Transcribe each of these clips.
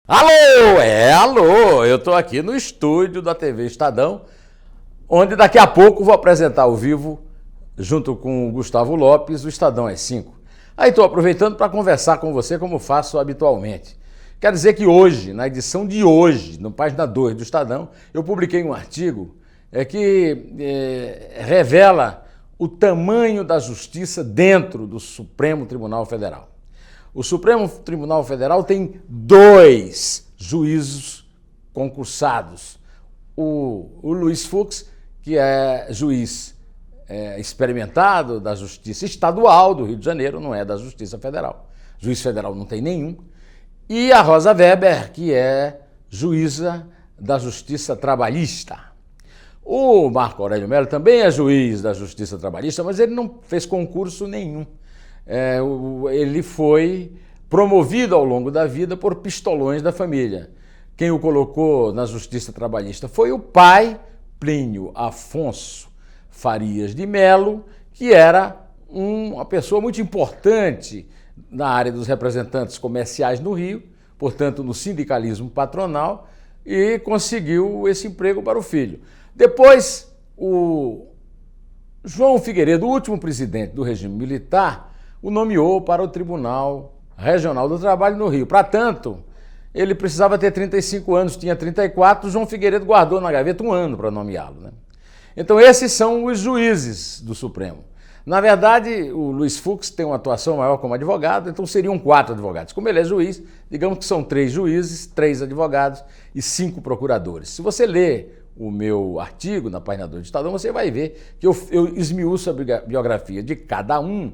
Alô, eu estou aqui no estúdio da TV Estadão, onde daqui a pouco vou apresentar ao vivo, junto com o Gustavo Lopes, o Estadão às 5. Aí estou aproveitando para conversar com você como faço habitualmente. Quero dizer que hoje, na edição de hoje, no página 2 do Estadão, eu publiquei um artigo que revela o tamanho da justiça dentro do Supremo Tribunal Federal. O Supremo Tribunal Federal tem 2 juízes concursados. O Luiz Fux, que é juiz experimentado da Justiça Estadual do Rio de Janeiro, não é da Justiça Federal. Juiz federal não tem nenhum. E a Rosa Weber, que é juíza da Justiça Trabalhista. O Marco Aurélio Mello também é juiz da Justiça Trabalhista, mas ele não fez concurso nenhum. Ele foi promovido ao longo da vida por pistolões da família. Quem o colocou na Justiça Trabalhista foi o pai, Plínio Afonso Farias de Mello, que era uma pessoa muito importante na área dos representantes comerciais no Rio, portanto no sindicalismo patronal, e conseguiu esse emprego para o filho. Depois, o João Figueiredo, o último presidente do regime militar, o nomeou para o Tribunal Regional do Trabalho no Rio. Para tanto, ele precisava ter 35 anos, tinha 34, João Figueiredo guardou na gaveta 1 ano para nomeá-lo, né? Então esses são os juízes do Supremo. Na verdade, o Luiz Fux tem uma atuação maior como advogado, então seriam 4 advogados. Como ele é juiz, digamos que são 3 juízes, 3 advogados e 5 procuradores. Se você ler o meu artigo na página 2 do Estadão, você vai ver que eu esmiuço a biografia de cada um.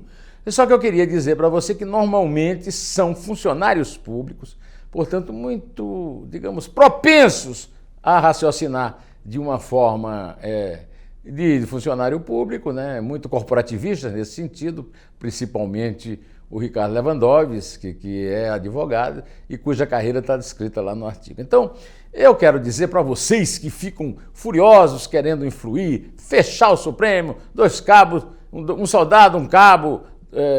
Só que eu queria dizer para você que normalmente são funcionários públicos, portanto muito, digamos, propensos a raciocinar de uma forma de funcionário público, né? Muito corporativistas nesse sentido, principalmente o Ricardo Lewandowski, que é advogado e cuja carreira está descrita lá no artigo. Então, eu quero dizer para vocês que ficam furiosos querendo influir, fechar o Supremo, 2 cabos, um soldado, um cabo,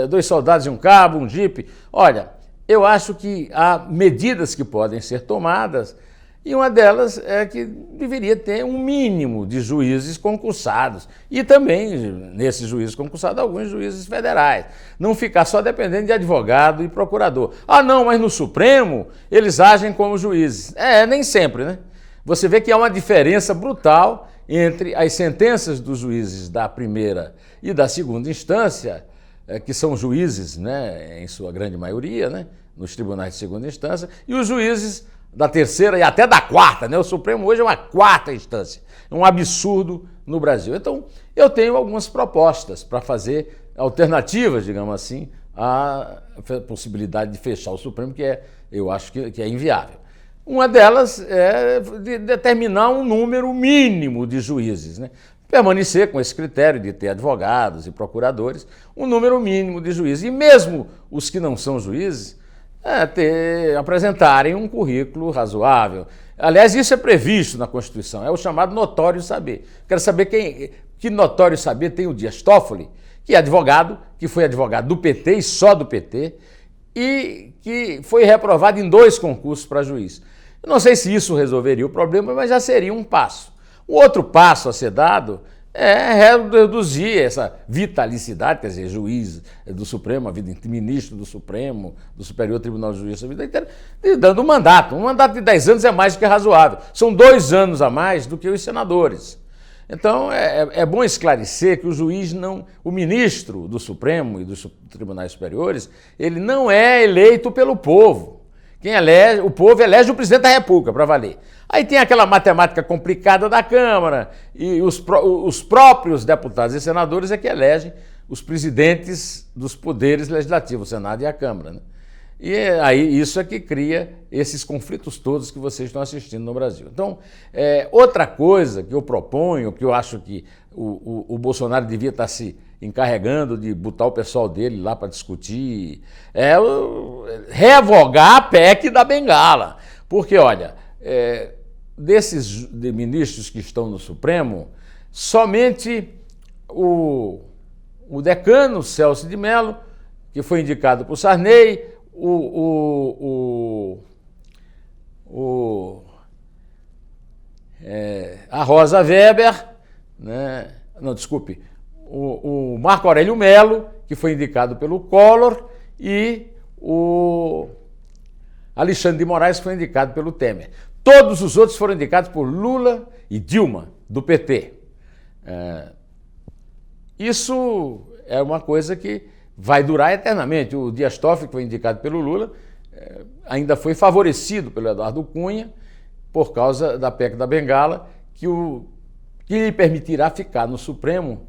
2 soldados e um cabo, um jipe. Olha, eu acho que há medidas que podem ser tomadas e uma delas é que deveria ter um mínimo de juízes concursados e também, nesses juízes concursados, alguns juízes federais. Não ficar só dependendo de advogado e procurador. Ah, não, mas no Supremo eles agem como juízes. Nem sempre, né? Você vê que há uma diferença brutal entre as sentenças dos juízes da primeira e da segunda instância, que são juízes, né, em sua grande maioria, né, nos tribunais de segunda instância, e os juízes da terceira e até da quarta, né? O Supremo hoje é uma 4ª instância. É um absurdo no Brasil. Então, eu tenho algumas propostas para fazer alternativas, digamos assim, à possibilidade de fechar o Supremo, que eu acho que é inviável. Uma delas é de determinar um número mínimo de juízes, né? Permanecer com esse critério de ter advogados e procuradores, um número mínimo de juízes. E mesmo os que não são juízes, apresentarem um currículo razoável. Aliás, isso é previsto na Constituição, é o chamado notório saber. Quero saber que notório saber tem o Dias Toffoli, que é advogado, que foi advogado do PT e só do PT, e que foi reprovado em 2 concursos para juiz. Eu não sei se isso resolveria o problema, mas já seria um passo. O outro passo a ser dado é reduzir essa vitalicidade, quer dizer, juiz do Supremo, ministro do Supremo, do Superior Tribunal de Justiça a vida inteira, dando um mandato. Um mandato de 10 anos é mais do que razoável. São 2 anos a mais do que os senadores. Então, é bom esclarecer que o ministro do Supremo e dos tribunais superiores, ele não é eleito pelo povo. O povo elege o presidente da República, para valer. Aí tem aquela matemática complicada da Câmara, e os próprios deputados e senadores é que elegem os presidentes dos poderes legislativos, o Senado e a Câmara, né? E aí isso é que cria esses conflitos todos que vocês estão assistindo no Brasil. Então, outra coisa que eu proponho, que eu acho que o Bolsonaro devia estar se encarregando de botar o pessoal dele lá para discutir, revogar a PEC da Bengala. Porque, olha, desses ministros que estão no Supremo, somente o decano Celso de Mello, que foi indicado por Sarney, a Rosa Weber, né? Não, desculpe, o Marco Aurélio Melo, que foi indicado pelo Collor, e o Alexandre de Moraes, que foi indicado pelo Temer. Todos os outros foram indicados por Lula e Dilma, do PT. Isso é uma coisa que vai durar eternamente. O Dias Toffoli, que foi indicado pelo Lula, ainda foi favorecido pelo Eduardo Cunha por causa da PEC da Bengala, que lhe permitirá ficar no Supremo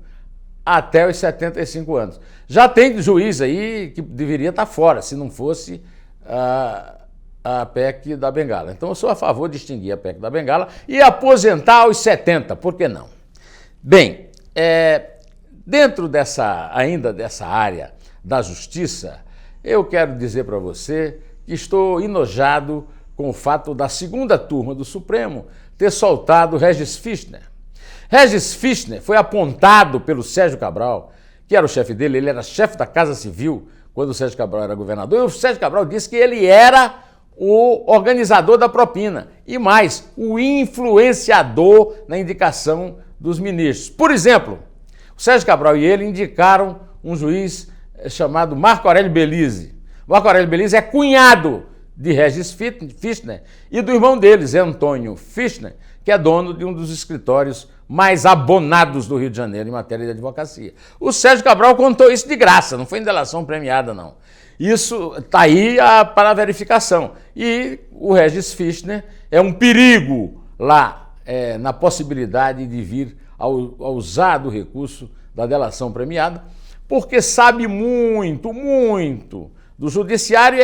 até os 75 anos. Já tem juiz aí que deveria estar fora, se não fosse a PEC da Bengala. Então eu sou a favor de extinguir a PEC da Bengala e aposentar aos 70, por que não? Bem, dentro ainda dessa área da justiça, eu quero dizer para você que estou enojado com o fato da segunda turma do Supremo ter soltado Regis Fichtner. Regis Fichtner foi apontado pelo Sérgio Cabral, que era o chefe dele, ele era chefe da Casa Civil quando o Sérgio Cabral era governador, e o Sérgio Cabral disse que ele era o organizador da propina e mais, o influenciador na indicação dos ministros. Por exemplo, o Sérgio Cabral e ele indicaram um juiz chamado Marco Aurélio Belize. Marco Aurélio Belize é cunhado de Regis Fichtner e do irmão deles, Antônio Fichtner, que é dono de um dos escritórios mais abonados do Rio de Janeiro em matéria de advocacia. O Sérgio Cabral contou isso de graça, não foi em delação premiada, não. Isso está aí para a verificação. E o Regis Fichtner é um perigo lá na possibilidade de vir a usar do recurso da delação premiada, porque sabe muito do judiciário,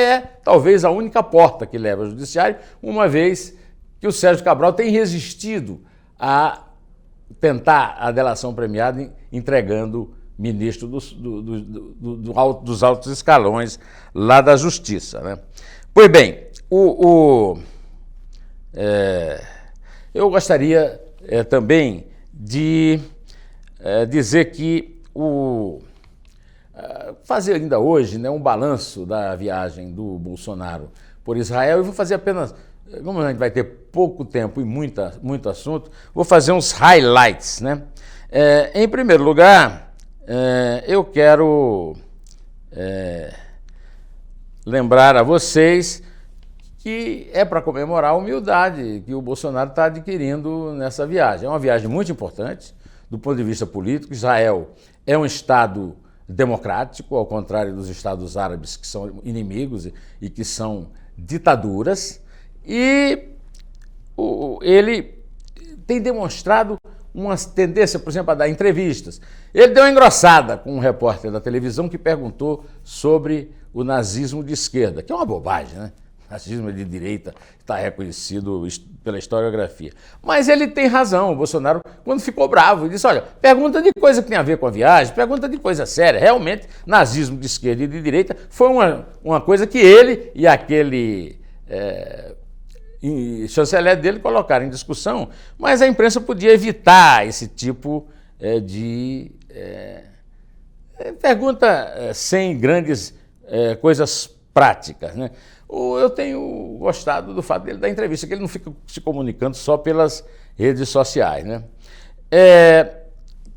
talvez a única porta que leva ao judiciário, uma vez que o Sérgio Cabral tem resistido a tentar a delação premiada entregando ministro dos altos escalões lá da Justiça, né? Pois bem, eu gostaria também de dizer que fazer ainda hoje, né, um balanço da viagem do Bolsonaro por Israel. Eu vou fazer apenas, como a gente vai ter pouco tempo e muito assunto, vou fazer uns highlights, né? Em primeiro lugar, eu quero lembrar a vocês que é para comemorar a humildade que o Bolsonaro está adquirindo nessa viagem. É uma viagem muito importante do ponto de vista político. Israel é um Estado democrático, ao contrário dos Estados árabes, que são inimigos e que são ditaduras, e ele tem demonstrado uma tendência, por exemplo, a dar entrevistas. Ele deu uma engrossada com um repórter da televisão que perguntou sobre o nazismo de esquerda, que é uma bobagem, né? Nazismo de direita está reconhecido pela historiografia. Mas ele tem razão, o Bolsonaro, quando ficou bravo, ele disse, olha, pergunta de coisa que tem a ver com a viagem, pergunta de coisa séria. Realmente, nazismo de esquerda e de direita foi uma coisa que ele e aquele chanceler dele colocaram em discussão, mas a imprensa podia evitar esse tipo de pergunta sem grandes coisas práticas, né? Eu tenho gostado do fato dele dar entrevista, que ele não fica se comunicando só pelas redes sociais, né?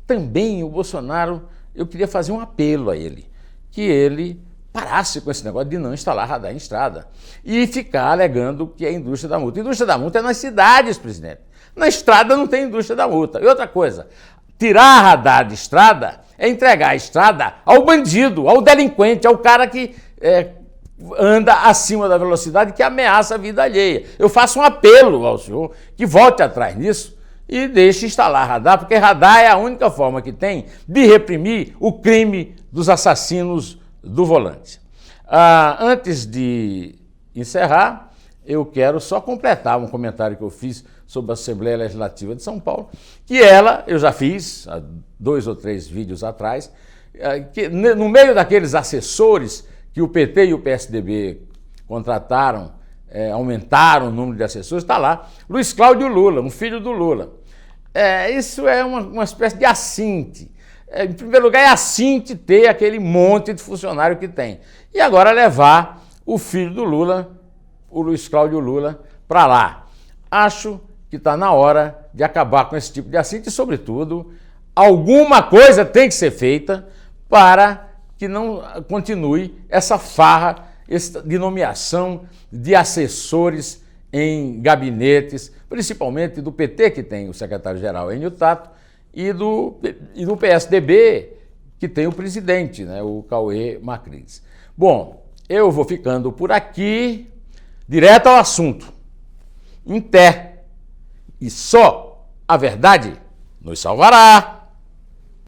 Também o Bolsonaro, eu queria fazer um apelo a ele, que ele parasse com esse negócio de não instalar radar em estrada e ficar alegando que é a indústria da multa. A indústria da multa é nas cidades, presidente. Na estrada não tem indústria da multa. E outra coisa, tirar radar de estrada é entregar a estrada ao bandido, ao delinquente, ao cara que anda acima da velocidade, que ameaça a vida alheia. Eu faço um apelo ao senhor que volte atrás nisso e deixe instalar radar, porque radar é a única forma que tem de reprimir o crime dos assassinos do volante. Antes de encerrar, eu quero só completar um comentário que eu fiz sobre a Assembleia Legislativa de São Paulo, que eu já fiz há 2 ou 3 vídeos atrás, que no meio daqueles assessores que o PT e o PSDB contrataram, aumentaram o número de assessores, está lá Luiz Cláudio Lula, um filho do Lula. Isso é uma espécie de assinte. Em primeiro lugar, é assinte ter aquele monte de funcionário que tem. E agora levar o filho do Lula, o Luiz Cláudio Lula, para lá. Acho que está na hora de acabar com esse tipo de assunto e, sobretudo, alguma coisa tem que ser feita para que não continue essa farra de nomeação de assessores em gabinetes, principalmente do PT, que tem o secretário-geral Enio Tato, e do PSDB, que tem o presidente, né, o Cauê Macris. Bom, eu vou ficando por aqui, direto ao assunto. Em pé. E só a verdade nos salvará.